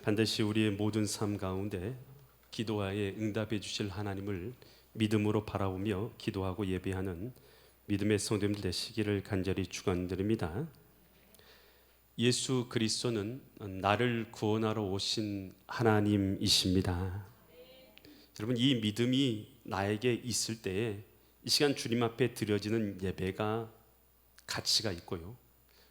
반드시 우리의 모든 삶 가운데 기도하에 응답해 주실 하나님을 믿음으로 바라보며 기도하고 예배하는 믿음의 성도님들 되시기를 간절히 축원드립니다. 예수 그리스도는 나를 구원하러 오신 하나님이십니다. 여러분, 이 믿음이 나에게 있을 때에 이 시간 주님 앞에 드려지는 예배가 가치가 있고요,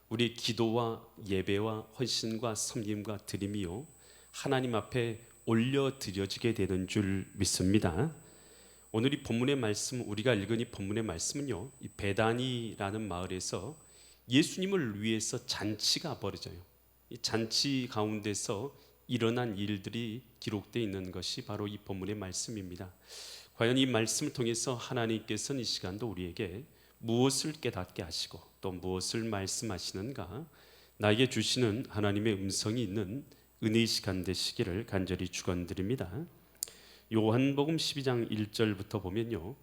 우리의 기도와 예배와 헌신과 섬김과 드림이요 하나님 앞에 올려 드려지게 되는 줄 믿습니다. 오늘 이 본문의 말씀, 우리가 읽은 이 본문의 말씀은요, 이 베다니라는 마을에서 예수님을 위해서 잔치가 벌어져요. 이 잔치 가운데서 일어난 일들이 기록되어 있는 것이 바로 이 본문의 말씀입니다. 과연 이 말씀을 통해서 하나님께서는 이 시간도 우리에게 무엇을 깨닫게 하시고 또 무엇을 말씀하시는가, 나에게 주시는 하나님의 음성이 있는 은혜의 시간 되시기를 간절히 축원드립니다. 요한복음 12장 1절부터 보면요,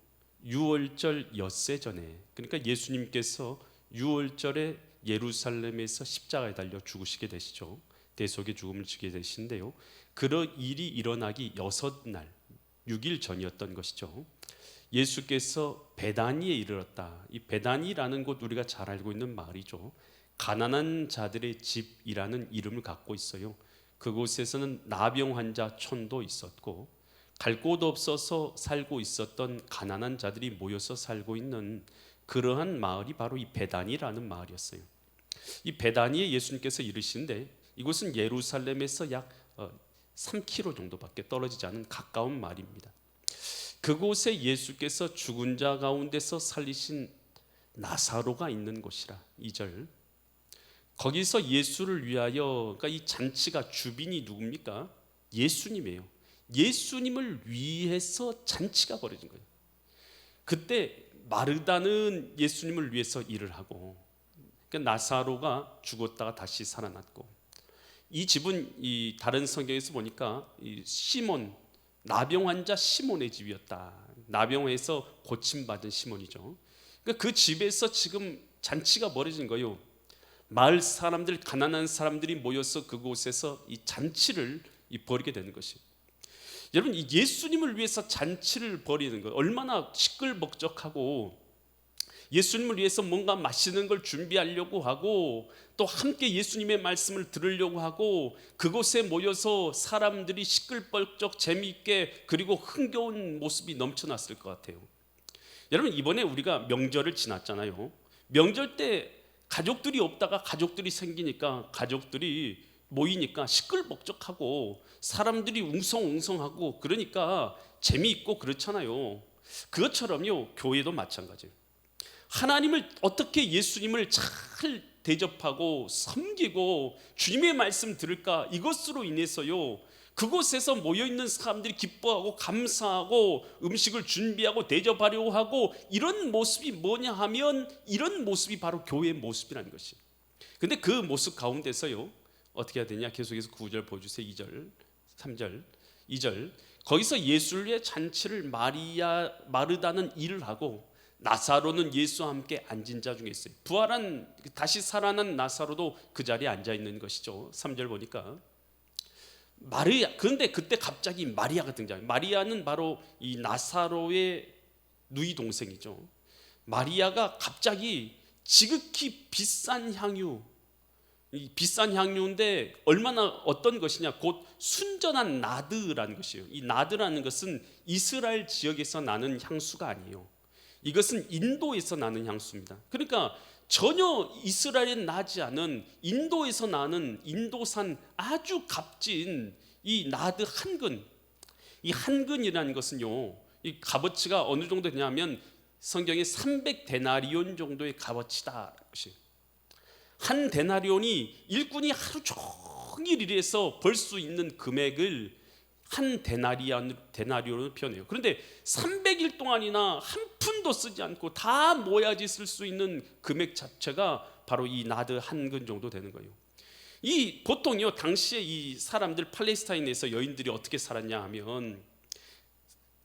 유월절 엿새 전에, 그러니까 예수님께서 유월절에 예루살렘에서 십자가에 달려 죽으시게 되시죠. 대속의 죽음을 지게 되시는데요, 그런 일이 일어나기 6날 6일 전이었던 것이죠. 예수께서 베다니에 이르렀다. 이 베다니라는 곳, 우리가 잘 알고 있는 마을이죠. 가난한 자들의 집이라는 이름을 갖고 있어요. 그곳에서는 나병 환자 촌도 있었고, 갈 곳 없어서 살고 있었던 가난한 자들이 모여서 살고 있는 그러한 마을이 바로 이 베다니라는 마을이었어요. 이 베다니에 예수님께서 이르시는데, 이곳은 예루살렘에서 약 3km 정도밖에 떨어지지 않은 가까운 마을입니다. 그곳에 예수께서 죽은 자 가운데서 살리신 나사로가 있는 곳이라. 2절, 거기서 예수를 위하여, 그러니까 이 잔치가 주빈이 누굽니까? 예수님이에요. 예수님을 위해서 잔치가 벌어진 거예요. 그때 마르다는 예수님을 위해서 일을 하고, 그러니까 나사로가 죽었다가 다시 살아났고, 이 집은 이 다른 성경에서 보니까 이 시몬, 나병 환자 시몬의 집이었다. 나병에서 고침받은 시몬이죠. 그러니까 그 집에서 지금 잔치가 벌어진 거예요. 마을 사람들, 가난한 사람들이 모여서 그곳에서 이 잔치를 벌이게 되는 것이에요. 여러분, 이 예수님을 위해서 잔치를 벌이는 것, 얼마나 시끌벅적하고, 예수님을 위해서 뭔가 맛있는 걸 준비하려고 하고, 또 함께 예수님의 말씀을 들으려고 하고, 그곳에 모여서 사람들이 시끌벅적 재미있게 그리고 흥겨운 모습이 넘쳐났을 것 같아요. 여러분, 이번에 우리가 명절을 지났잖아요. 명절 때 가족들이 없다가 가족들이 생기니까, 가족들이 모이니까 시끌벅적하고 사람들이 웅성웅성하고, 그러니까 재미있고 그렇잖아요. 그것처럼요, 교회도 마찬가지예요. 하나님을 어떻게, 예수님을 잘 대접하고 섬기고 주님의 말씀 들을까, 이것으로 인해서요, 그곳에서 모여있는 사람들이 기뻐하고 감사하고 음식을 준비하고 대접하려고 하고, 이런 모습이 뭐냐 하면, 이런 모습이 바로 교회의 모습이라는 것이에요. 근데 그 모습 가운데서요, 어떻게 해야 되냐? 계속해서 9절 보여주세요. 2절, 3절, 2절, 거기서 예수를 위해 잔치를 마르다는 일을 하고, 나사로는 예수와 함께 앉은 자 중에 있어요. 부활한, 다시 살아난 나사로도 그 자리에 앉아 있는 것이죠. 3절 보니까 마리아, 그런데 그때 갑자기 마리아가 등장해요. 마리아는 바로 이 나사로의 누이 동생이죠. 마리아가 갑자기 지극히 비싼 향유, 이 비싼 향유인데 얼마나, 어떤 것이냐, 곧 순전한 나드라는 것이에요. 이 나드라는 것은 이스라엘 지역에서 나는 향수가 아니에요. 이것은 인도에서 나는 향수입니다. 그러니까 전혀 이스라엘에 나지 않은 인도에서 나는 인도산 아주 값진 이 나드 한 근, 이 한 근이라는 것은요, 이 값어치가 어느 정도 되냐면 성경에 300데나리온 정도의 값어치다. 한 데나리온이 일꾼이 하루 종일 일해서 벌 수 있는 금액을 한 데나리온으로 표현해요. 그런데 300일 동안이나 한 푼도 쓰지 않고 다 모야지 쓸 수 있는 금액 자체가 바로 이 나드 한 근 정도 되는 거예요. 이 보통요, 당시에 이 사람들, 팔레스타인에서 여인들이 어떻게 살았냐 하면,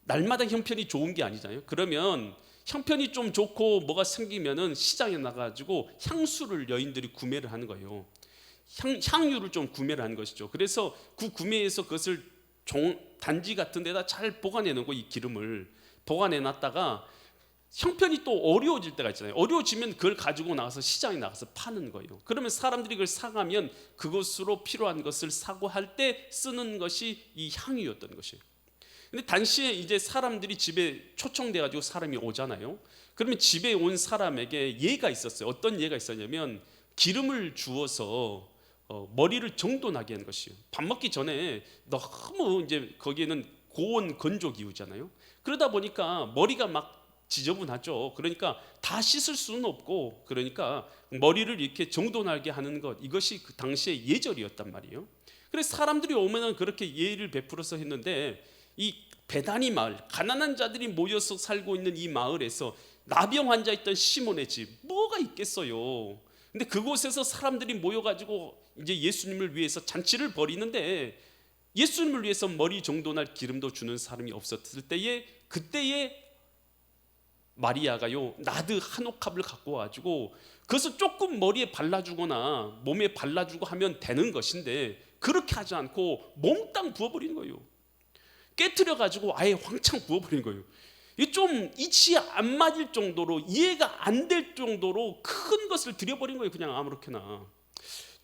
날마다 형편이 좋은 게 아니잖아요. 그러면 형편이 좀 좋고 뭐가 생기면은 시장에 나가지고 향수를 여인들이 구매를 하는 거예요. 향유를 좀 구매를 한 것이죠. 그래서 그 구매해서 그것을 단지 같은 데다 잘 보관해 놓고 이 기름을 보관해 놨다가 형편이 또 어려워질 때가 있잖아요. 어려워지면 그걸 가지고 나가서 시장에 나가서 파는 거예요. 그러면 사람들이 그걸 사가면 그것으로 필요한 것을 사고 할 때 쓰는 것이 이 향유였던 것이에요. 근데 당시에 이제 사람들이 집에 초청돼 가지고 사람이 오잖아요. 그러면 집에 온 사람에게 예가 있었어요. 어떤 예가 있었냐면 기름을 주어서 머리를 정돈하게 하는 것이에요. 밥 먹기 전에 너무 이제 거기에는 고온 건조 기후잖아요. 그러다 보니까 머리가 막 지저분하죠. 그러니까 다 씻을 수는 없고, 그러니까 머리를 이렇게 정돈하게 하는 것, 이것이 그 당시의 예절이었단 말이에요. 그래서 사람들이 오면은 그렇게 예의를 베풀어서 했는데, 이 베다니 마을, 가난한 자들이 모여서 살고 있는 이 마을에서 나병 환자 있던 시몬의 집, 뭐가 있겠어요. 근데 그곳에서 사람들이 모여가지고 이제 예수님을 위해서 잔치를 벌이는데, 예수님을 위해서 머리 정돈할 기름도 주는 사람이 없었을 때에, 그때에 마리아가요 나드 한 옥합을 갖고 와가지고 그것을 조금 머리에 발라주거나 몸에 발라주고 하면 되는 것인데, 그렇게 하지 않고 몽땅 부어버리는 거예요. 깨트려가지고 아예 왕창 부어버리는 거예요. 이게 좀 이치에 안 맞을 정도로, 이해가 안 될 정도로 큰 것을 들여버린 거예요. 그냥 아무렇게나.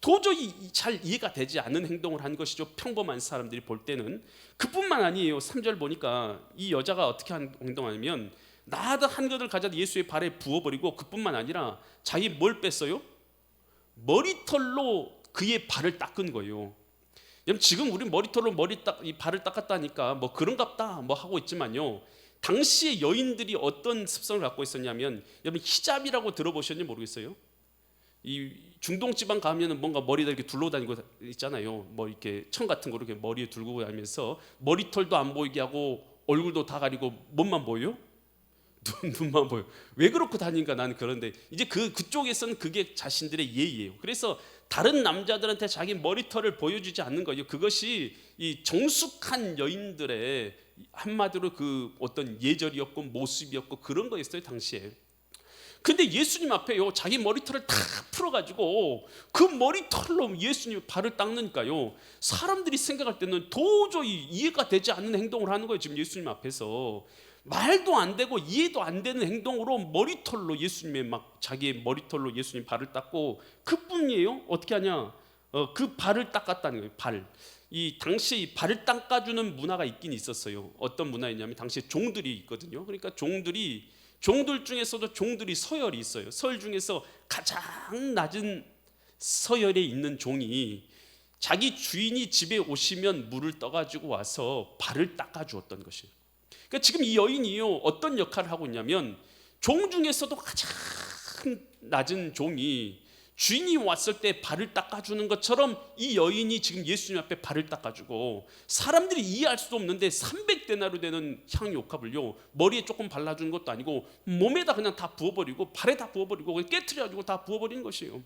도저히 잘 이해가 되지 않는 행동을 한 것이죠. 평범한 사람들이 볼 때는. 그뿐만 아니에요. 3절 보니까 이 여자가 어떻게 행동하냐면 나드 한 것을 가져다 예수의 발에 부어버리고, 그뿐만 아니라 자기 뭘 뺐어요? 머리털로 그의 발을 닦은 거예요. 여러분, 지금 우리 머리털로 이 발을 닦았다니까 뭐 그런갑다 뭐 하고 있지만요, 당시의 여인들이 어떤 습성을 갖고 있었냐면, 여러분 히잡이라고 들어보셨는지 모르겠어요. 이 중동 지방 가면은 뭔가 머리에 이렇게 둘러다니고 있잖아요. 뭐 이렇게 청 같은 거 이렇게 머리에 들고 다니면서 머리털도 안 보이게 하고 얼굴도 다 가리고 몸만 보여요? 눈만 보여. 왜 그렇고 다니니까 나는 그런데, 이제 그쪽에서는 그게 자신들의 예의예요. 그래서 다른 남자들한테 자기 머리털을 보여주지 않는 거예요. 그것이 이 정숙한 여인들의 한마디로 그 어떤 예절이었고 모습이었고 그런 거였어요 당시에. 근데 예수님 앞에요 자기 머리털을 다 풀어가지고 그 머리털로 예수님 발을 닦으니까요, 사람들이 생각할 때는 도저히 이해가 되지 않는 행동을 하는 거예요. 지금 예수님 앞에서 말도 안 되고 이해도 안 되는 행동으로 머리털로 예수님의 막 자기의 머리털로 예수님 발을 닦고, 그뿐이에요. 어떻게 하냐? 그 발을 닦았다는 거예요. 발. 이 당시 발을 닦아주는 문화가 있긴 있었어요. 어떤 문화였냐면 당시에 종들이 있거든요. 그러니까 종들 중에서도 종들이 서열이 있어요. 서열 중에서 가장 낮은 서열에 있는 종이 자기 주인이 집에 오시면 물을 떠가지고 와서 발을 닦아주었던 것이에요. 그러니까 지금 이 여인이요 어떤 역할을 하고 있냐면, 종 중에서도 가장 낮은 종이 주인이 왔을 때 발을 닦아주는 것처럼 이 여인이 지금 예수님 앞에 발을 닦아주고, 사람들이 이해할 수도 없는데 300데나로 되는 향유옥합을요 머리에 조금 발라주는 것도 아니고 몸에다 그냥 다 부어버리고 발에 다 부어버리고 깨트려가지고 다 부어버리는 것이에요.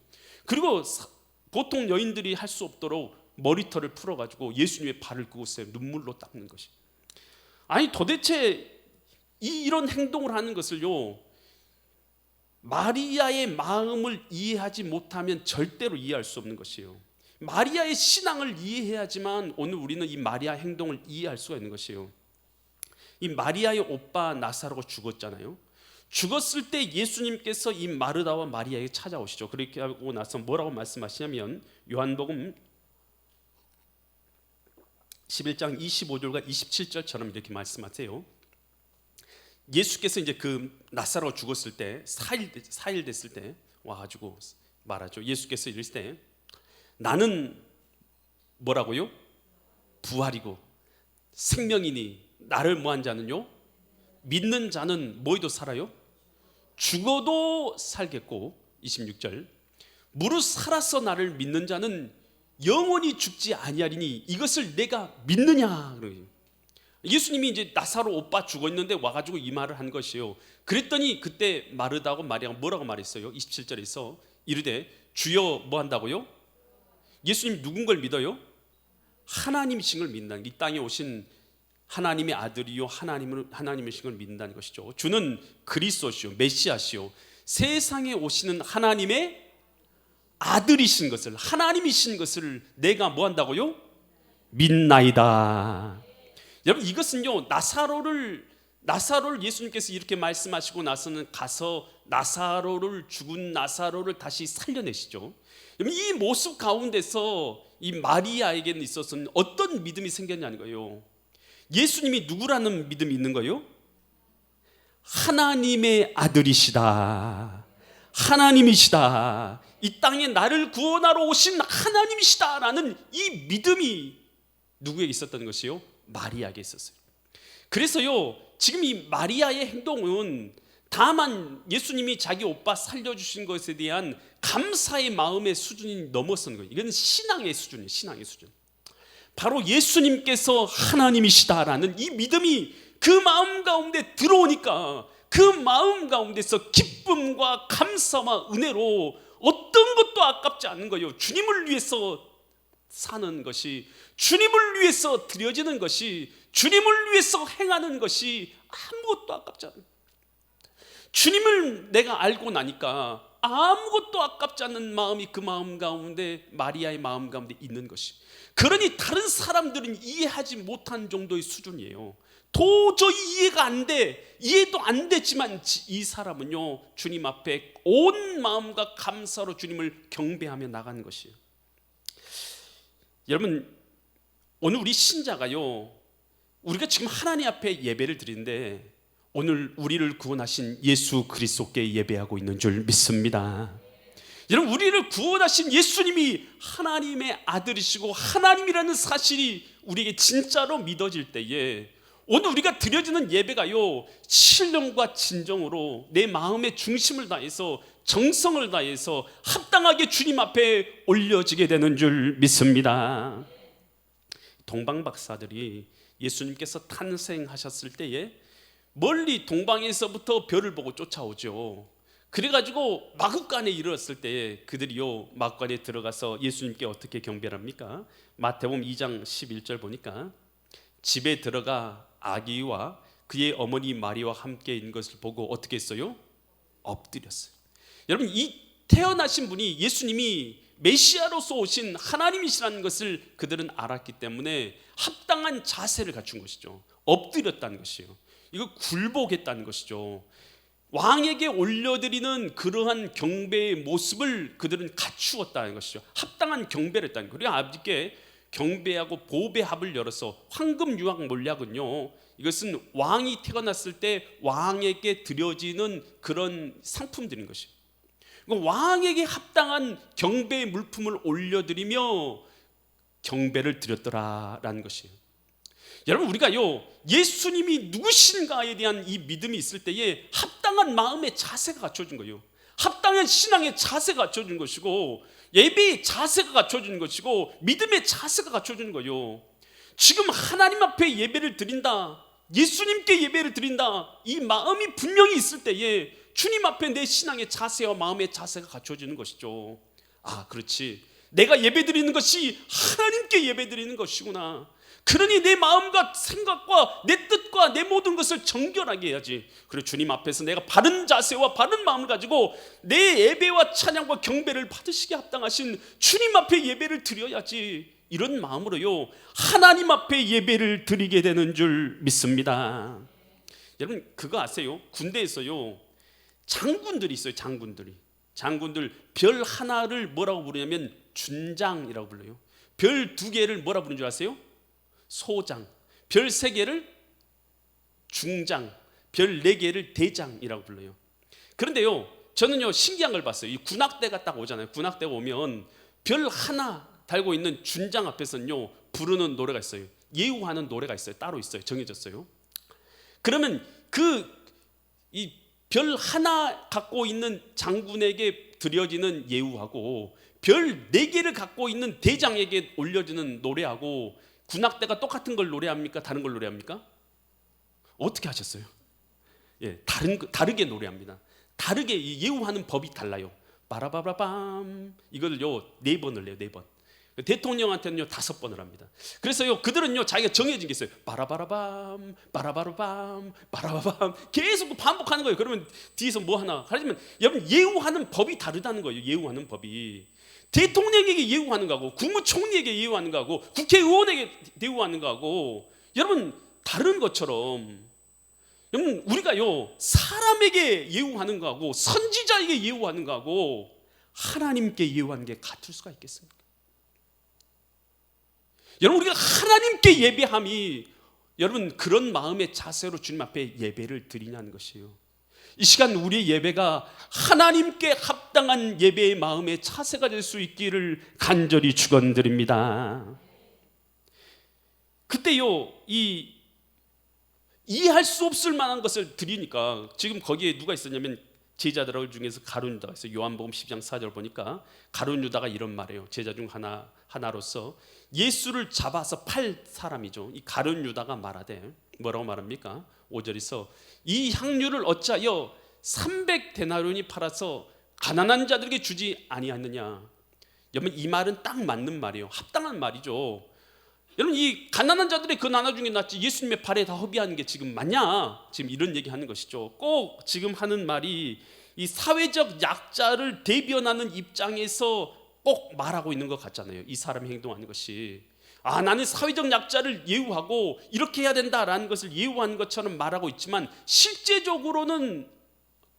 그리고 보통 여인들이 할 수 없도록 머리털을 풀어가지고 예수님의 발을 그곳에 눈물로 닦는 것이에요. 아니 도대체 이런 행동을 하는 것을요 마리아의 마음을 이해하지 못하면 절대로 이해할 수 없는 것이에요. 마리아의 신앙을 이해해야지만 오늘 우리는 이 마리아 행동을 이해할 수가 있는 것이에요. 이 마리아의 오빠 나사로가 죽었잖아요. 죽었을 때 예수님께서 이 마르다와 마리아에게 찾아오시죠. 그렇게 하고 나서 뭐라고 말씀하시냐면, 요한복음 11장 25절과 27절처럼 이렇게 말씀하세요. 예수께서 이제 그 나사로가 죽었을 때 4일 됐을 때 와가지고 말하죠. 예수께서 이랬을 때 나는 뭐라고요? 부활이고 생명이니 나를 뭐한 자는요? 믿는 자는 뭐에도 살아요? 죽어도 살겠고, 26절 무릇 살아서 나를 믿는 자는 영원히 죽지 아니하리니 이것을 내가 믿느냐. 예수님이 이제 나사로 오빠 죽어 있는데 와가지고 이 말을 한 것이에요. 그랬더니 그때 마르다하고 마리아가 뭐라고 말했어요? 27절에서 이르되 주여 뭐 한다고요? 예수님 누군 걸 믿어요? 하나님이신 걸 믿는다는, 이 땅에 오신 하나님의 아들이요 하나님이신 걸 믿는다는 것이죠. 주는 그리스도시요 메시아시요 세상에 오시는 하나님의 아들이신 것을, 하나님이신 것을 내가 뭐 한다고요? 믿나이다. 여러분, 이것은요, 나사로를 예수님께서 이렇게 말씀하시고 나서는 가서 죽은 나사로를 다시 살려내시죠. 여러분, 이 모습 가운데서 이 마리아에게는 있어서는 어떤 믿음이 생겼냐는 거예요. 예수님이 누구라는 믿음이 있는 거예요? 하나님의 아들이시다, 하나님이시다, 이 땅에 나를 구원하러 오신 하나님이시다라는 이 믿음이 누구에게 있었다는 것이요? 마리아에게 있었어요. 그래서요, 지금 이 마리아의 행동은 다만 예수님이 자기 오빠 살려주신 것에 대한 감사의 마음의 수준이 넘어선 거예요. 이건 신앙의 수준이에요. 신앙의 수준. 바로 예수님께서 하나님이시다라는 이 믿음이 그 마음 가운데 들어오니까 그 마음 가운데서 기쁨과 감사와 은혜로 어떤 것도 아깝지 않은 거예요. 주님을 위해서 사는 것이, 주님을 위해서 드려지는 것이, 주님을 위해서 행하는 것이 아무것도 아깝지 않아요. 주님을 내가 알고 나니까 아무것도 아깝지 않는 마음이 그 마음 가운데, 마리아의 마음 가운데 있는 것이, 그러니 다른 사람들은 이해하지 못한 정도의 수준이에요. 도저히 이해가 안 돼, 이해도 안 되지만 이 사람은요, 주님 앞에 온 마음과 감사로 주님을 경배하며 나가는 것이에요. 여러분, 오늘 우리 신자가요, 우리가 지금 하나님 앞에 예배를 드리는데 오늘 우리를 구원하신 예수 그리스도께 예배하고 있는 줄 믿습니다. 여러분, 우리를 구원하신 예수님이 하나님의 아들이시고 하나님이라는 사실이 우리에게 진짜로 믿어질 때에 오늘 우리가 드려지는 예배가요, 신령과 진정으로 내 마음의 중심을 다해서, 정성을 다해서 합당하게 주님 앞에 올려지게 되는 줄 믿습니다. 동방 박사들이 예수님께서 탄생하셨을 때에 멀리 동방에서부터 별을 보고 쫓아오죠. 그래가지고 마구간에 이르렀을 때 그들이요, 마구간에 들어가서 예수님께 어떻게 경배를 합니까? 마태복음 2장 11절 보니까 집에 들어가 아기와 그의 어머니 마리아와 함께 있는 것을 보고 어떻게 했어요? 엎드렸어요. 여러분, 이 태어나신 분이 예수님이 메시아로서 오신 하나님이시라는 것을 그들은 알았기 때문에 합당한 자세를 갖춘 것이죠. 엎드렸다는 것이에요. 이거 굴복했다는 것이죠. 왕에게 올려드리는 그러한 경배의 모습을 그들은 갖추었다는 것이죠. 합당한 경배를 했다는 거예요. 그리고 아버지께 경배하고 보배 합을 열어서 황금 유황 몰약은요, 이것은 왕이 태어났을 때 왕에게 드려지는 그런 상품들인 것이에요. 왕에게 합당한 경배의 물품을 올려드리며 경배를 드렸더라라는 것이에요. 여러분, 우리가요, 예수님이 누구신가에 대한 이 믿음이 있을 때에 합당한 마음의 자세가 갖춰진 거예요. 합당한 신앙의 자세가 갖춰진 것이고, 예배의 자세가 갖춰진 것이고, 믿음의 자세가 갖춰진 거예요. 지금 하나님 앞에 예배를 드린다, 예수님께 예배를 드린다, 이 마음이 분명히 있을 때에 주님 앞에 내 신앙의 자세와 마음의 자세가 갖춰지는 것이죠. 아, 그렇지, 내가 예배 드리는 것이 하나님께 예배 드리는 것이구나. 그러니 내 마음과 생각과 내 뜻과 내 모든 것을 정결하게 해야지. 그리고 주님 앞에서 내가 바른 자세와 바른 마음을 가지고 내 예배와 찬양과 경배를 받으시게 합당하신 주님 앞에 예배를 드려야지. 이런 마음으로요, 하나님 앞에 예배를 드리게 되는 줄 믿습니다. 여러분, 그거 아세요? 군대에서요, 장군들이 있어요. 장군들 별 하나를 뭐라고 부르냐면 준장이라고 불러요. 별 2개를 뭐라고 부르는 줄 아세요? 소장. 별 3개를 중장, 별 4개를 대장이라고 불러요. 그런데요, 저는요, 신기한 걸 봤어요. 이 군악대가 딱 오잖아요. 군악대가 오면 별 하나 달고 있는 준장 앞에서는요, 부르는 노래가 있어요. 예우하는 노래가 있어요. 따로 있어요. 정해졌어요. 그러면 이 별 하나 갖고 있는 장군에게 드려지는 예우하고 별 4개를 갖고 있는 대장에게 올려지는 노래하고 군악대가 똑같은 걸 노래합니까? 다른 걸 노래합니까? 어떻게 하셨어요? 예, 다르게 노래합니다. 다르게 예우하는 법이 달라요. 빠라바라밤, 이걸요 4번을 내요. 4번. 대통령한테는요 5번을 합니다. 그래서요, 그들은요 자기가 정해진 게 있어요. 빠라바라밤, 빠라바라밤, 빠라바밤, 계속 반복하는 거예요. 그러면 뒤에서 뭐 하나 하지만 여러분, 예우하는 법이 다르다는 거예요. 예우하는 법이. 대통령에게 예우하는 거하고 국무총리에게 예우하는 거하고 국회의원에게 예우하는 거하고 여러분 다른 것처럼, 여러분 우리가요 사람에게 예우하는 거하고 선지자에게 예우하는 거하고 하나님께 예우하는 게 같을 수가 있겠습니까? 여러분 우리가 하나님께 예배함이 여러분 그런 마음의 자세로 주님 앞에 예배를 드리냐는 것이에요. 이 시간 우리의 예배가 하나님께 합당한 예배의 마음의 자세가 될 수 있기를 간절히 축원드립니다. 그때요 이해할 수 없을 만한 것을 드리니까 지금 거기에 누가 있었냐면 제자들 중에서 가룟 유다가 있어요. 요한복음 10장 4절 보니까 가룟 유다가 이런 말이에요. 제자 중 하나로서 예수를 잡아서 팔 사람이죠. 이 가룟 유다가 말하되 뭐라고 말합니까? 5절에서 이 향유를 어찌하여 300데나리온이 팔아서 가난한 자들에게 주지 아니하느냐. 여러분 이 말은 딱 맞는 말이에요. 합당한 말이죠. 여러분 이 가난한 자들의 그 나눠준 게 낫지 예수님의 발에 다 허비하는 게 지금 맞냐? 지금 이런 얘기하는 것이죠. 꼭 지금 하는 말이 이 사회적 약자를 대변하는 입장에서 꼭 말하고 있는 것 같잖아요. 이 사람이 행동하는 것이 나는 사회적 약자를 예우하고 이렇게 해야 된다라는 것을 예우하는 것처럼 말하고 있지만 실제적으로는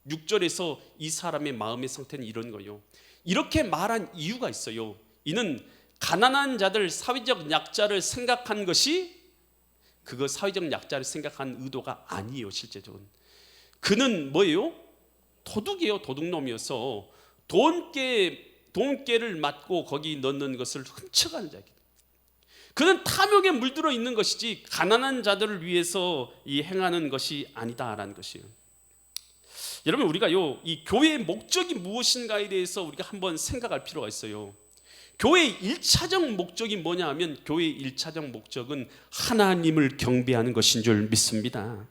6절에서 이 사람의 마음의 상태는 이런 거예요. 이렇게 말한 이유가 있어요. 이는 가난한 자들, 사회적 약자를 생각한 것이 그거 사회적 약자를 생각한 의도가 아니에요. 실제적으로 그는 뭐예요? 도둑이에요. 도둑놈이어서 돈깨를 맞고 거기 넣는 것을 훔쳐가는 자이기. 그는 탐욕에 물들어 있는 것이지 가난한 자들을 위해서 행하는 것이 아니다라는 것이에요. 여러분 우리가요 이 교회의 목적이 무엇인가에 대해서 우리가 한번 생각할 필요가 있어요. 교회의 1차적 목적이 뭐냐 하면 교회의 1차적 목적은 하나님을 경배하는 것인 줄 믿습니다.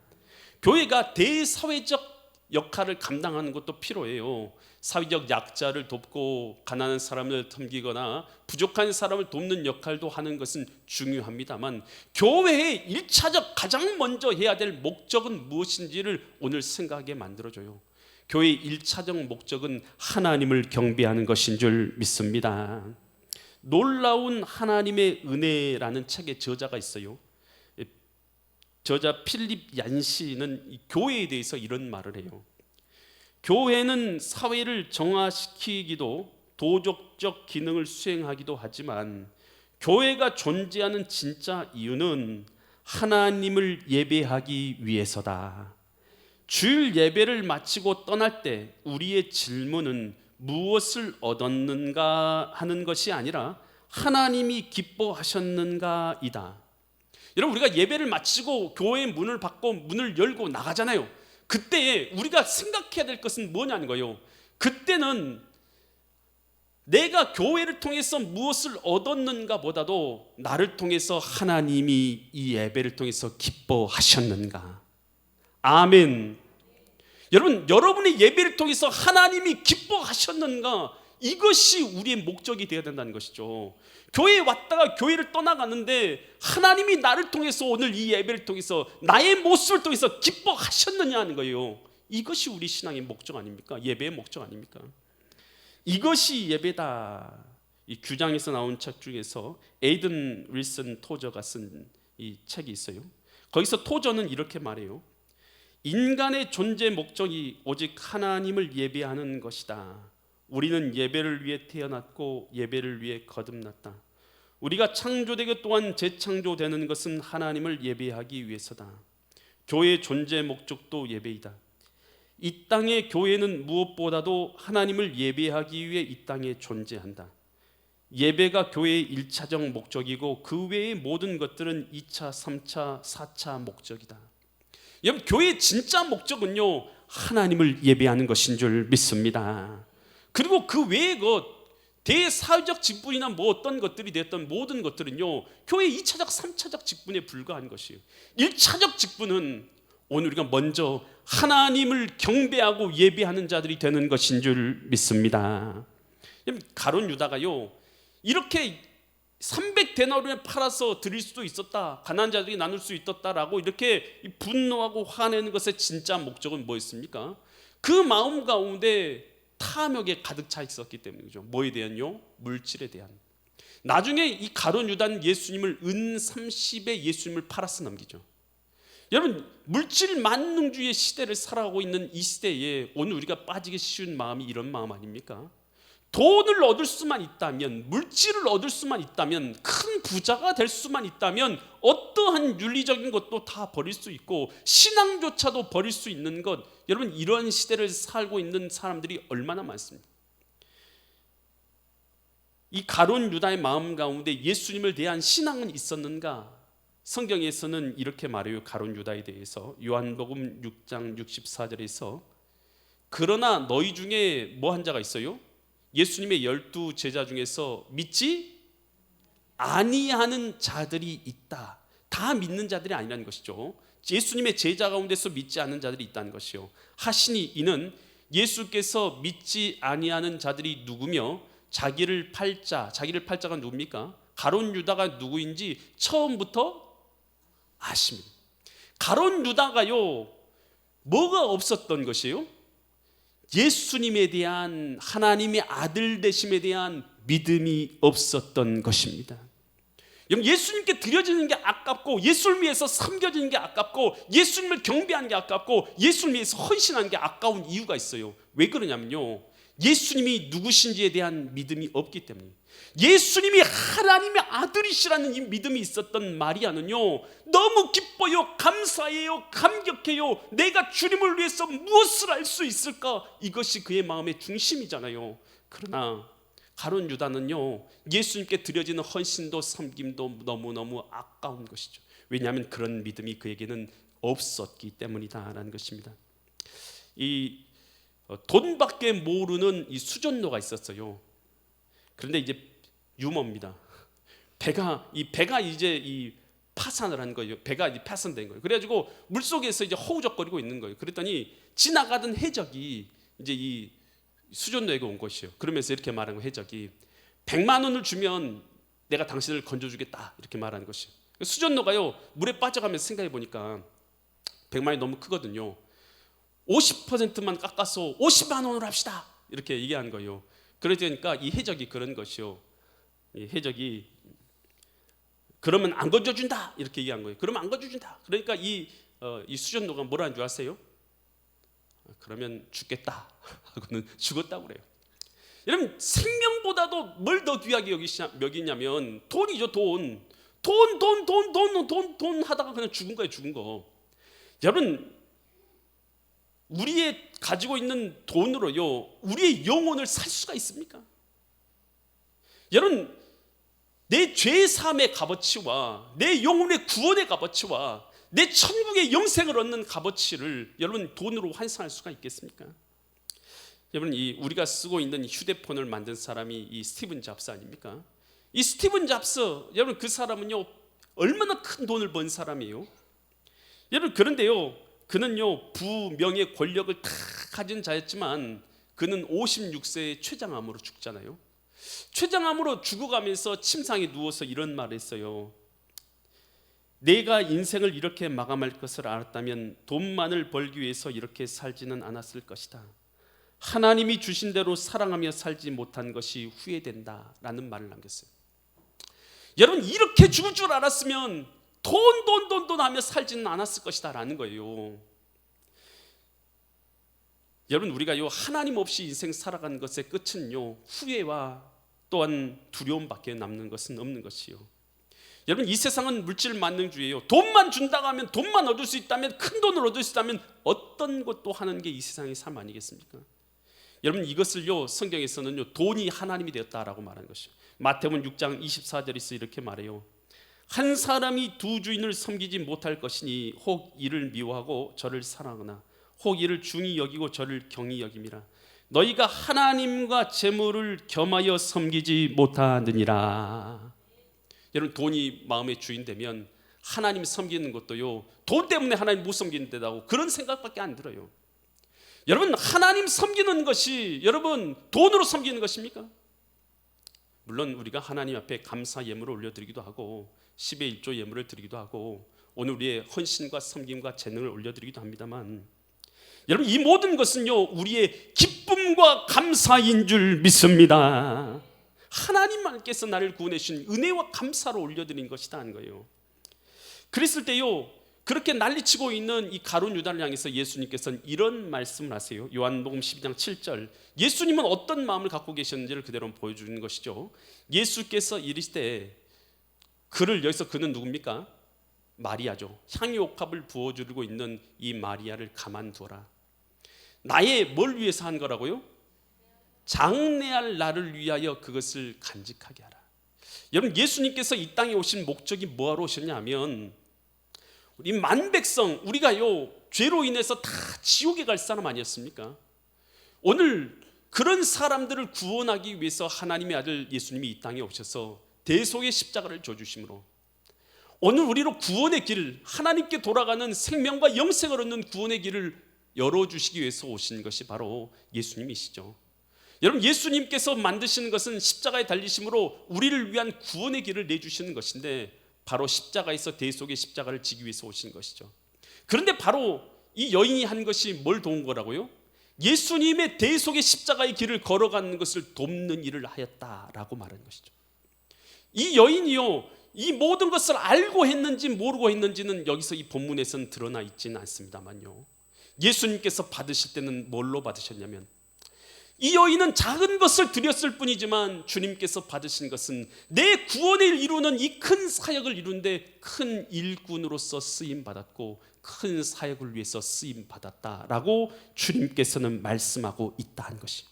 교회가 대사회적 역할을 감당하는 것도 필요해요. 사회적 약자를 돕고 가난한 사람을 섬기거나 부족한 사람을 돕는 역할도 하는 것은 중요합니다만 교회의 1차적 가장 먼저 해야 될 목적은 무엇인지를 오늘 생각하게 만들어줘요. 교회의 1차적 목적은 하나님을 경배하는 것인 줄 믿습니다. 놀라운 하나님의 은혜라는 책의 저자가 있어요. 저자 필립 얀시는 교회에 대해서 이런 말을 해요. 교회는 사회를 정화시키기도 도덕적 기능을 수행하기도 하지만 교회가 존재하는 진짜 이유는 하나님을 예배하기 위해서다. 주일 예배를 마치고 떠날 때 우리의 질문은 무엇을 얻었는가 하는 것이 아니라 하나님이 기뻐하셨는가이다. 여러분 우리가 예배를 마치고 교회의 문을 받고 문을 열고 나가잖아요. 그때 우리가 생각해야 될 것은 뭐냐는 거예요. 그때는 내가 교회를 통해서 무엇을 얻었는가 보다도 나를 통해서 하나님이 이 예배를 통해서 기뻐하셨는가. 아멘. 여러분 여러분의 예배를 통해서 하나님이 기뻐하셨는가, 이것이 우리의 목적이 되어야 된다는 것이죠. 교회에 왔다가 교회를 떠나가는데 하나님이 나를 통해서 오늘 이 예배를 통해서 나의 모습을 통해서 기뻐하셨느냐 하는 거예요. 이것이 우리 신앙의 목적 아닙니까? 예배의 목적 아닙니까? 이것이 예배다. 이 규장에서 나온 책 중에서 에이든 윌슨 토저가 쓴 이 책이 있어요. 거기서 토저는 이렇게 말해요. 인간의 존재 목적이 오직 하나님을 예배하는 것이다. 우리는 예배를 위해 태어났고 예배를 위해 거듭났다. 우리가 창조되고 또한 재창조되는 것은 하나님을 예배하기 위해서다. 교회의 존재 목적도 예배이다. 이 땅의 교회는 무엇보다도 하나님을 예배하기 위해 이 땅에 존재한다. 예배가 교회의 1차적 목적이고 그 외의 모든 것들은 2차, 3차, 4차 목적이다. 여러분 교회의 진짜 목적은요 하나님을 예배하는 것인 줄 믿습니다. 그리고 그 외의 것, 대사회적 직분이나 뭐 어떤 것들이 됐던 모든 것들은요 교회의 2차적, 3차적 직분에 불과한 것이에요. 1차적 직분은 오늘 우리가 먼저 하나님을 경배하고 예배하는 자들이 되는 것인 줄 믿습니다. 가룟 유다가요 이렇게 300데나리온에 팔아서 드릴 수도 있었다, 가난한 자들이 나눌 수 있었다라고 이렇게 분노하고 화내는 것의 진짜 목적은 뭐였습니까? 그 마음 가운데 탐욕에 가득 차 있었기 때문이죠. 뭐에 대한요? 물질에 대한. 나중에 이 가룟 유다는 예수님을 은 30에 예수님을 팔아서 넘기죠. 여러분, 물질 만능주의 시대를 살아가고 있는 이 시대에 오늘 우리가 빠지기 쉬운 마음이 이런 마음 아닙니까? 돈을 얻을 수만 있다면, 물질을 얻을 수만 있다면, 큰 부자가 될 수만 있다면 어떠한 윤리적인 것도 다 버릴 수 있고 신앙조차도 버릴 수 있는 것, 여러분, 이런 시대를 살고 있는 사람들이 얼마나 많습니까? 이 가룟 유다의 마음 가운데 예수님을 대한 신앙은 있었는가? 성경에서는 이렇게 말해요. 가룟 유다에 대해서 요한복음 6장 64절에서 그러나 너희 중에 뭐 한 자가 있어요? 예수님의 12 제자 중에서 믿지 아니하는 자들이 있다. 다 믿는 자들이 아니라는 것이죠. 예수님의 제자 가운데서 믿지 않는 자들이 있다는 것이요. 하시니 이는 예수께서 믿지 아니하는 자들이 누구며 자기를 팔자가 누굽니까? 가룟 유다가 누구인지 처음부터 아십니다. 가룟 유다가요, 뭐가 없었던 것이에요? 예수님에 대한, 하나님의 아들 되심에 대한 믿음이 없었던 것입니다. 예수님께 드려지는 게 아깝고, 예수를 위해서 섬겨지는 게 아깝고, 예수님을 경배하는 게 아깝고, 예수를 위해서 헌신하는 게 아까운 이유가 있어요. 왜 그러냐면요, 예수님이 누구신지에 대한 믿음이 없기 때문이에요. 예수님이 하나님의 아들이시라는 이 믿음이 있었던 마리아는요, 너무 기뻐요, 감사해요, 감격해요. 내가 주님을 위해서 무엇을 할 수 있을까? 이것이 그의 마음의 중심이잖아요. 그러나 가룟 유다는요, 예수님께 드려지는 헌신도 섬김도 너무너무 아까운 것이죠. 왜냐하면 그런 믿음이 그에게는 없었기 때문이다라는 것입니다. 이 돈밖에 모르는 이 수전노가 있었어요. 그런데 이제 유머입니다. 배가 이제 이 파산을 한 거예요. 배가 이제 파산된 거예요. 그래가지고 물 속에서 이제 허우적거리고 있는 거예요. 그랬더니 지나가던 해적이 이제 이 수전노에게 온 것이요. 그러면서 이렇게 말한 거예요. 해적이 100만 원을 주면 내가 당신을 건져주겠다, 이렇게 말하는 것이요. 수전노가요, 물에 빠져가면서 생각해 보니까 100만 원이 너무 크거든요. 50%만 깎아서 50만 원으로 합시다, 이렇게 얘기한 거예요. 그러니까 이 해적이 그런 것이요. 이 해적이 그러면 안 건져준다, 이렇게 얘기한 거예요. 그러면 안 건져준다. 그러니까 이 수전노가 뭐라는 줄 아세요? 그러면 죽겠다 하고는 죽었다고 그래요. 여러분, 생명보다도 뭘 더 귀하게 여기냐면 돈이죠. 돈 하다가 그냥 죽은 거예요. 죽은 거. 여러분, 우리의 가지고 있는 돈으로요, 우리의 영혼을 살 수가 있습니까? 여러분, 내 죄 사함의 값어치와 내 영혼의 구원의 값어치와 내 천국의 영생을 얻는 값어치를 여러분 돈으로 환산할 수가 있겠습니까? 여러분, 이 우리가 쓰고 있는 휴대폰을 만든 사람이 이 스티븐 잡스 아닙니까? 이 스티븐 잡스, 여러분, 그 사람은요, 얼마나 큰 돈을 번 사람이에요. 여러분, 그런데요, 그는요, 부명예 권력을 다 가진 자였지만 그는 56세에 췌장암으로 죽잖아요. 췌장암으로 죽어가면서 침상에 누워서 이런 말을 했어요. 내가 인생을 이렇게 마감할 것을 알았다면 돈만을 벌기 위해서 이렇게 살지는 않았을 것이다. 하나님이 주신 대로 사랑하며 살지 못한 것이 후회된다, 라는 말을 남겼어요. 여러분, 이렇게 죽을 줄 알았으면 돈 하며 살지는 않았을 것이다, 라는 거예요. 여러분, 우리가요, 하나님 없이 인생 살아가는 것의 끝은요, 후회와 또한 두려움밖에 남는 것은 없는 것이요. 여러분, 이 세상은 물질 만능주의예요. 돈만 준다고 하면, 돈만 얻을 수 있다면, 큰 돈을 얻을 수 있다면 어떤 것도 하는 게 이 세상의 삶 아니겠습니까? 여러분, 이것을요, 성경에서는요, 돈이 하나님이 되었다라고 말하는 것이요. 마태복음 6장 24절에서 이렇게 말해요. 한 사람이 두 주인을 섬기지 못할 것이니 혹 이를 미워하고 저를 사랑하나 혹 이를 중히 여기고 저를 경히 여김이라. 너희가 하나님과 재물을 겸하여 섬기지 못하느니라. 여러분, 돈이 마음의 주인 되면 하나님 섬기는 것도요, 돈 때문에 하나님 못 섬기는 데다고 그런 생각밖에 안 들어요. 여러분, 하나님 섬기는 것이 여러분 돈으로 섬기는 것입니까? 물론 우리가 하나님 앞에 감사 예물을 올려드리기도 하고 10의 1조 예물을 드리기도 하고 오늘 우리의 헌신과 섬김과 재능을 올려드리기도 합니다만, 여러분, 이 모든 것은요, 우리의 기쁨 기쁨과 감사인 줄 믿습니다. 하나님만께서 나를 구원해 주신 은혜와 감사로 올려드린 것이다 하는 거예요. 그랬을 때요, 그렇게 난리치고 있는 이 가룟 유다를 향해서 예수님께서는 이런 말씀을 하세요. 요한복음 12장 7절. 예수님은 어떤 마음을 갖고 계셨는지를 그대로 보여주는 것이죠. 예수께서 이르시되, 여기서 그는 누굽니까? 마리아죠. 향유옥합을 부어주고 있는 이 마리아를 가만두어라. 나의 뭘 위해서 한 거라고요? 장래할 나를 위하여 그것을 간직하게 하라. 여러분, 예수님께서 이 땅에 오신 목적이 뭐하러 오셨냐면, 우리 만백성, 우리가요 죄로 인해서 다 지옥에 갈 사람 아니었습니까? 오늘 그런 사람들을 구원하기 위해서 하나님의 아들 예수님이 이 땅에 오셔서 대속의 십자가를 져주심으로 오늘 우리로 구원의 길, 하나님께 돌아가는 생명과 영생을 얻는 구원의 길을 열어주시기 위해서 오신 것이 바로 예수님이시죠. 여러분, 예수님께서 만드시는 것은 십자가에 달리심으로 우리를 위한 구원의 길을 내주시는 것인데, 바로 십자가에서 대속의 십자가를 지기 위해서 오신 것이죠. 그런데 바로 이 여인이 한 것이 뭘 도운 거라고요? 예수님의 대속의 십자가의 길을 걸어가는 것을 돕는 일을 하였다라고 말하는 것이죠. 이 여인이요, 이 모든 것을 알고 했는지 모르고 했는지는 여기서 이 본문에서는 드러나 있지는 않습니다만요, 예수님께서 받으실 때는 뭘로 받으셨냐면, 이 여인은 작은 것을 드렸을 뿐이지만 주님께서 받으신 것은 내 구원을 이루는 이 큰 사역을 이루는데 큰 일꾼으로서 쓰임받았고 큰 사역을 위해서 쓰임받았다라고 주님께서는 말씀하고 있다는 것이,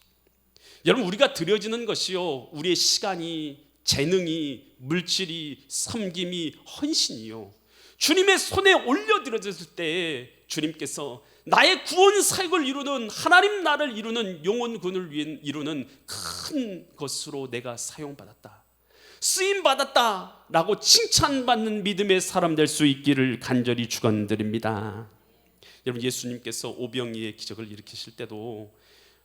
여러분, 우리가 드려지는 것이요, 우리의 시간이, 재능이, 물질이, 섬김이, 헌신이요, 주님의 손에 올려드려졌을 때 주님께서 나의 구원 사역을 이루는, 하나님 나라를 이루는, 영혼군을 이루는 큰 것으로 내가 사용받았다, 쓰임받았다 라고 칭찬받는 믿음의 사람 될 수 있기를 간절히 축원드립니다. 여러분, 예수님께서 오병이의 기적을 일으키실 때도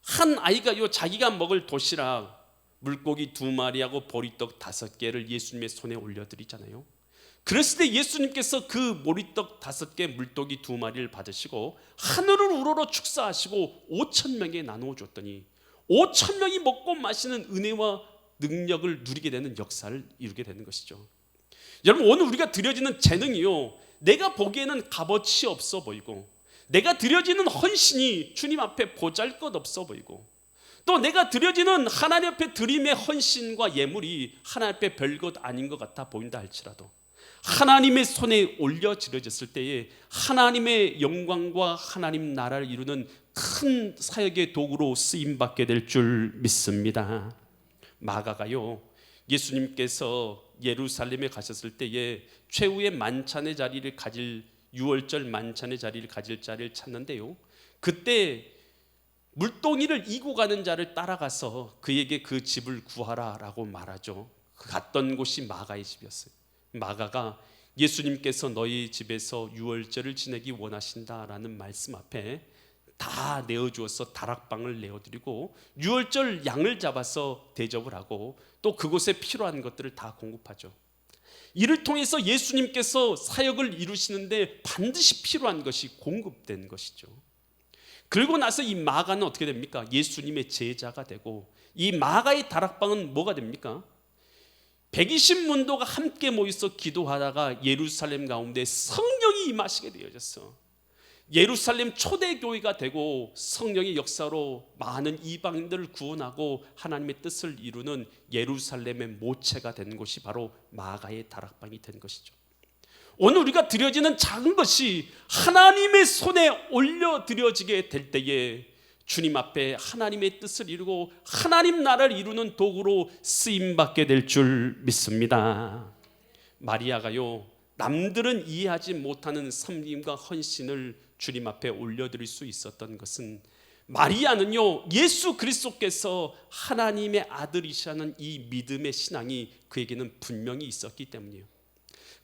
한 아이가 자기가 먹을 도시락 물고기 2마리하고 보리떡 5개를 예수님의 손에 올려드리잖아요. 그랬을 때 예수님께서 그 보리떡 5개, 물고기 2마리를 받으시고 하늘을 우러러 축사하시고 5,000명에 나누어 줬더니 5,000명이 먹고 마시는 은혜와 능력을 누리게 되는 역사를 이루게 되는 것이죠. 여러분, 오늘 우리가 드려지는 재능이요, 내가 보기에는 값어치 없어 보이고, 내가 드려지는 헌신이 주님 앞에 보잘것없어 보이고, 또 내가 드려지는 하나님 앞에 드림의 헌신과 예물이 하나님 앞에 별것 아닌 것 같아 보인다 할지라도 하나님의 손에 올려드려졌을 때에 하나님의 영광과 하나님 나라를 이루는 큰 사역의 도구로 쓰임받게 될 줄 믿습니다. 마가가요, 예수님께서 예루살렘에 가셨을 때에 최후의 만찬의 자리를 가질, 유월절 만찬의 자리를 가질 자리를 찾는데요, 그때 물동이를 이고 가는 자를 따라가서 그에게 그 집을 구하라 라고 말하죠. 갔던 곳이 마가의 집이었어요. 마가가 예수님께서 너희 집에서 유월절을 지내기 원하신다라는 말씀 앞에 다 내어주어서 다락방을 내어드리고 유월절 양을 잡아서 대접을 하고 또 그곳에 필요한 것들을 다 공급하죠. 이를 통해서 예수님께서 사역을 이루시는데 반드시 필요한 것이 공급된 것이죠. 그리고 나서 이 마가는 어떻게 됩니까? 예수님의 제자가 되고, 이 마가의 다락방은 뭐가 됩니까? 120문도가 함께 모여서 기도하다가 예루살렘 가운데 성령이 임하시게 되어졌어. 예루살렘 초대교회가 되고 성령의 역사로 많은 이방인들을 구원하고 하나님의 뜻을 이루는 예루살렘의 모체가 된 곳이 바로 마가의 다락방이 된 것이죠. 오늘 우리가 드려지는 작은 것이 하나님의 손에 올려드려지게 될 때에 주님 앞에 하나님의 뜻을 이루고 하나님 나라를 이루는 도구로 쓰임받게 될 줄 믿습니다. 마리아가요, 남들은 이해하지 못하는 섬김과 헌신을 주님 앞에 올려드릴 수 있었던 것은, 마리아는요, 예수 그리스도께서 하나님의 아들이시라는 이 믿음의 신앙이 그에게는 분명히 있었기 때문이에요.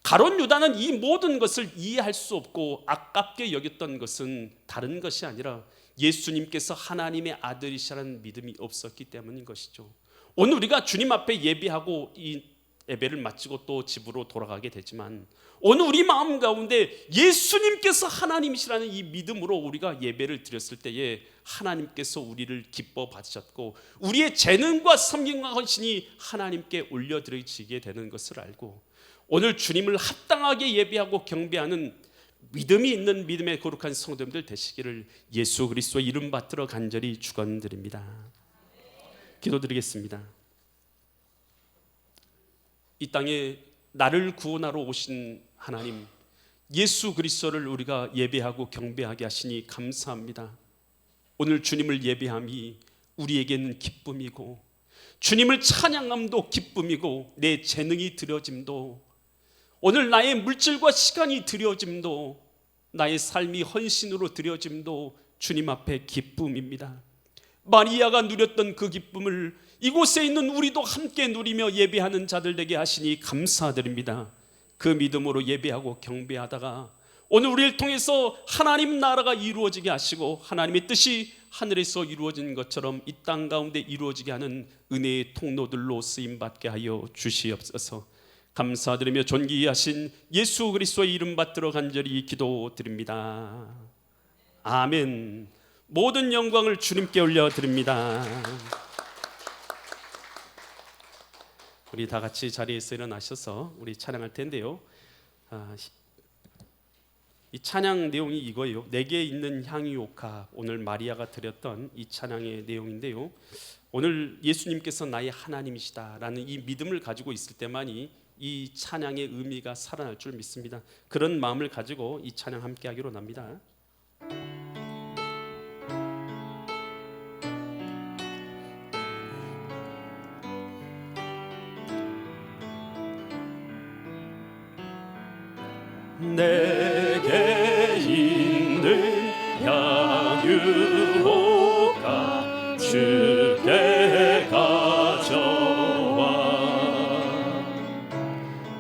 가룟 유다는 이 모든 것을 이해할 수 없고 아깝게 여겼던 것은 다른 것이 아니라 예수님께서 하나님의 아들이시라는 믿음이 없었기 때문인 것이죠. 오늘 우리가 주님 앞에 예배하고 이 예배를 마치고 또 집으로 돌아가게 되지만 오늘 우리 마음 가운데 예수님께서 하나님이시라는 이 믿음으로 우리가 예배를 드렸을 때에 하나님께서 우리를 기뻐 받으셨고 우리의 재능과 섬김과 헌신이 하나님께 올려드려지게 되는 것을 알고 오늘 주님을 합당하게 예배하고 경배하는 믿음이 있는 믿음의 거룩한 성도님들 되시기를 예수 그리스도의 이름 받들어 간절히 축원드립니다. 기도드리겠습니다. 이 땅에 나를 구원하러 오신 하나님 예수 그리스도를 우리가 예배하고 경배하게 하시니 감사합니다. 오늘 주님을 예배함이 우리에게는 기쁨이고 주님을 찬양함도 기쁨이고 내 재능이 드려짐도 오늘 나의 물질과 시간이 드려짐도 나의 삶이 헌신으로 드려짐도 주님 앞에 기쁨입니다. 마리아가 누렸던 그 기쁨을 이곳에 있는 우리도 함께 누리며 예배하는 자들 되게 하시니 감사드립니다. 그 믿음으로 예배하고 경배하다가 오늘 우리를 통해서 하나님 나라가 이루어지게 하시고 하나님의 뜻이 하늘에서 이루어진 것처럼 이 땅 가운데 이루어지게 하는 은혜의 통로들로 쓰임받게 하여 주시옵소서. 감사드리며 존귀하신 예수 그리스도의 이름 받들어 간절히 기도드립니다. 아멘. 모든 영광을 주님께 올려드립니다. 우리 다 같이 자리에서 일어나셔서 우리 찬양할 텐데요. 이 찬양 내용이 이거예요. 내게 있는 향유옥합. 오늘 마리아가 드렸던 이 찬양의 내용인데요. 오늘 예수님께서 나의 하나님이시다라는 이 믿음을 가지고 있을 때만이 이 찬양의 의미가 살아날 줄 믿습니다. 그런 마음을 가지고 이 찬양 함께 하기로 납니다. 내게 있는 향유옥합 주께 가져와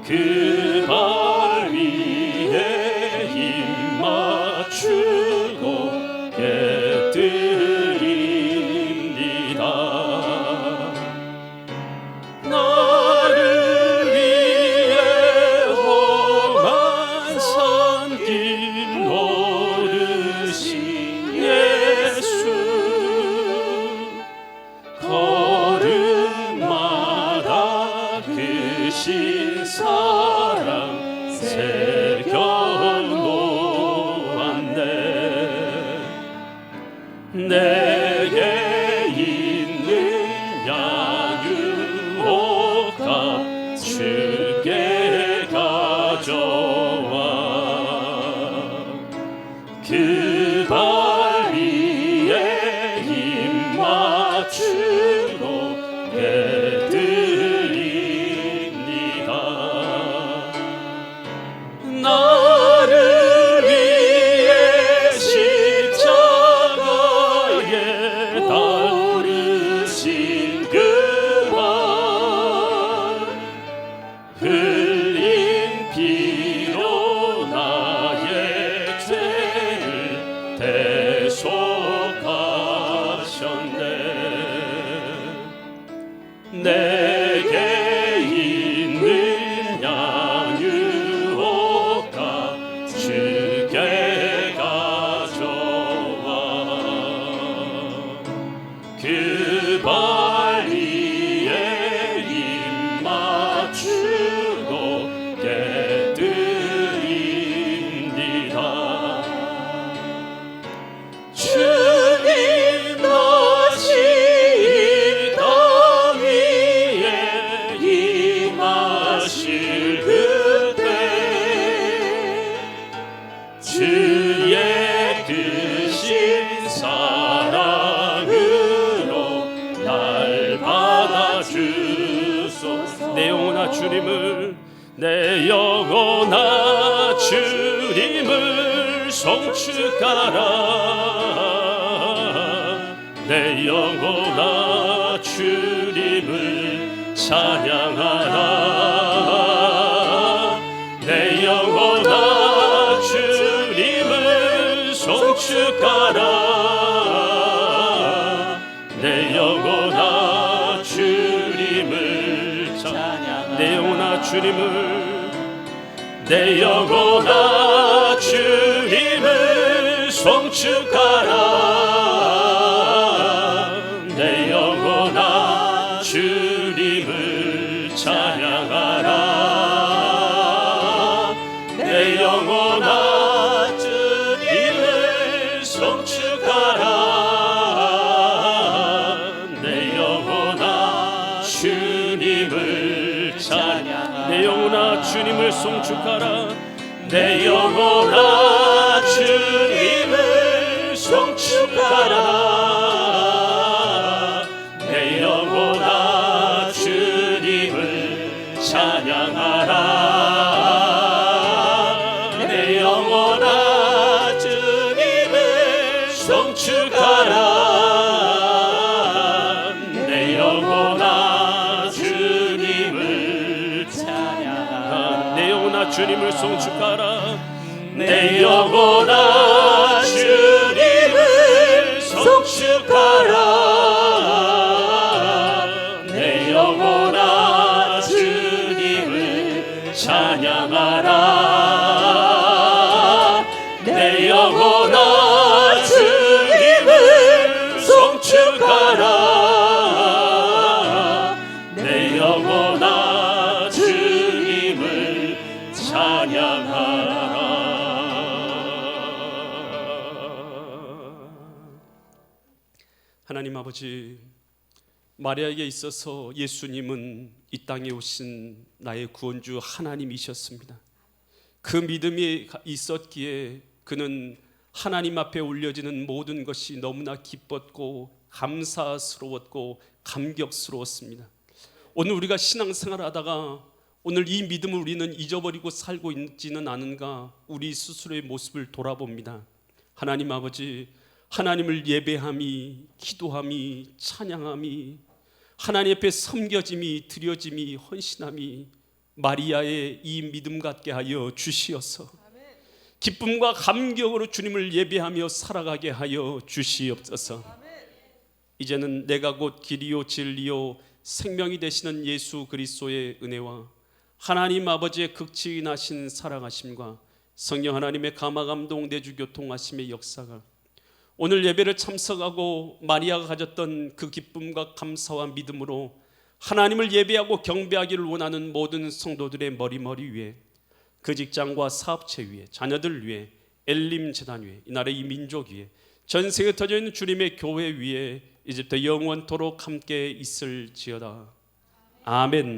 그 발 위에 힘 맞추고 깨뜨립니다. 나를 위해 험한 산길 오르신 예수 걸음마다 크신 사랑 새겨놓았네. 내게 있는 향유옥합 주께 가져와 그 발 위에 힘 맞추고 깨뜨립니다. 나를 위해 십자가에 달으신 그 발 흘린 피로 나의 죄를 대속하셨네. 내게 있는 향유옥합 주께 가져와 그 발 위에 힘 맞추고 깨뜨립니다. 주님 다시 이 땅 위에 임하실 그때 주의 크신 사랑으로 날 받아주소서. 내 영혼아 주님을 내 영혼아 주님을 송축하라. 내 영혼아 주님을 찬양하라. 내 영혼아 주님을 송축하라. 내 영혼아 주님을 찬양하라. 내 영혼아 주님을 내 영혼아 주님을 송축하라. 내 영혼아 주님을 찬양하라. 내 영혼아 주님을 송축하라. 내 영혼아 주님을 찬양하라. 내 영혼아 주님을 송축하라. 내 영혼아 주님을 송축하라. 내 영혼아 주님을 찬양하라. 내 영혼아 주님을 송축하라. 내 영혼아 주님을 찬양하라. 내 영혼아 주님을 송축하라. 내 영혼아 주님을 송축하라. 내 영혼아 주님을 찬양하라. 내 영혼아 주님을 송축하라. 내 영혼아 주님을 찬양하라. 하나님 아버지, 마리아에게 있어서 예수님은 이 땅에 오신 나의 구원주 하나님이셨습니다. 그 믿음이 있었기에 그는 하나님 앞에 올려지는 모든 것이 너무나 기뻤고 감사스러웠고 감격스러웠습니다. 오늘 우리가 신앙생활을 하다가 오늘 이 믿음을 우리는 잊어버리고 살고 있지는 않은가, 우리 스스로의 모습을 돌아봅니다. 하나님 아버지, 하나님을 예배함이, 기도함이, 찬양함이, 하나님 앞에 섬겨짐이, 드려짐이, 헌신함이 마리아의 이 믿음 같게 하여 주시어서 기쁨과 감격으로 주님을 예배하며 살아가게 하여 주시옵소서. 이제는 내가 곧 길이요 진리요 생명이 되시는 예수 그리스도의 은혜와 하나님 아버지의 극진하신 사랑하심과 성령 하나님의 감화감동 내주 교통하심의 역사가 오늘 예배를 참석하고 마리아가 가졌던 그 기쁨과 감사와 믿음으로 하나님을 예배하고 경배하기를 원하는 모든 성도들의 머리 위에, 그 직장과 사업체 위에, 자녀들 위에, 엘림 재단 위에, 이 나라의 이 민족 위에, 전 세계에 터져 있는 주님의 교회 위에 이제부터 영원토록 함께 있을지어다. 아멘.